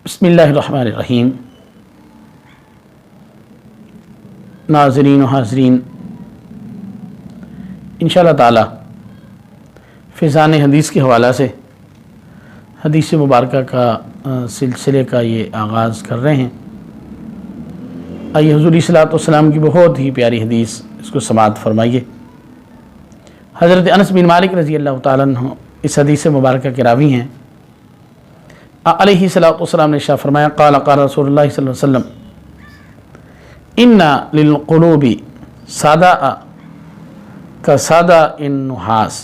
بسم اللہ الرحمن الرحیم۔ ناظرین و حاضرین، انشاءاللہ تعالی فیضان حدیث کے حوالہ سے حدیث مبارکہ کا سلسلے کا یہ آغاز کر رہے ہیں۔ آئیے حضور صلی اللہ علیہ وسلم کی بہت ہی پیاری حدیث اس کو سماعت فرمائیے۔ حضرت انس بن مالک رضی اللہ تعالیٰ عنہ اس حدیث مبارکہ کے راوی ہیں۔ علیہ السلام نے ارشاد فرمایا، قال رسول اللہ صلی اللہ علیہ وسلم، ان للقلوب صداء كصداء النحاس۔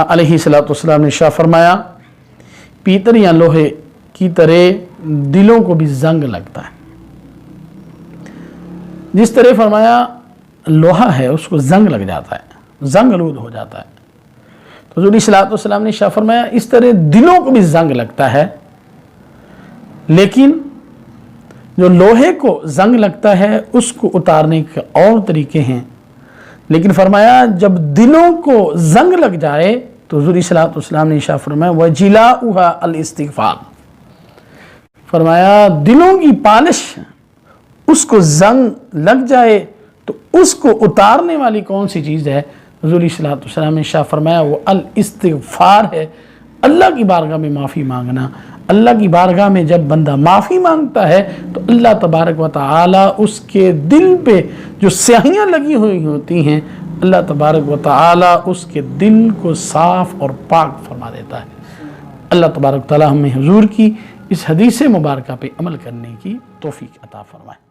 علیہ السلام نے ارشاد فرمایا، پیتل یا لوہے کی طرح دلوں کو بھی زنگ لگتا ہے۔ جس طرح فرمایا لوہا ہے اس کو زنگ لگ جاتا ہے، زنگ آلود ہو جاتا ہے، تو حضور صلی اللہ علیہ وسلم نے ارشاد فرمایا اس طرح دلوں کو بھی زنگ لگتا ہے۔ لیکن جو لوہے کو زنگ لگتا ہے اس کو اتارنے کے اور طریقے ہیں، لیکن فرمایا جب دلوں کو زنگ لگ جائے تو حضور صلی اللہ علیہ وسلم نے ارشاد فرمایا وَجِلَاؤُهَا الاستغفار۔ فرمایا دلوں کی پالش اس کو زنگ لگ جائے تو اس کو اتارنے والی کون سی چیز ہے؟ حضور صلی اللہ علیہ وسلم نے ارشاد فرمایا وہ الاستغفار ہے، اللہ کی بارگاہ میں معافی مانگنا۔ اللہ کی بارگاہ میں جب بندہ معافی مانگتا ہے تو اللہ تبارک و تعالی اس کے دل پہ جو سیاہیاں لگی ہوئی ہوتی ہیں، اللہ تبارک و تعالی اس کے دل کو صاف اور پاک فرما دیتا ہے۔ اللہ تبارک و تعالی ہمیں حضور کی اس حدیث مبارکہ پہ عمل کرنے کی توفیق عطا فرمائے۔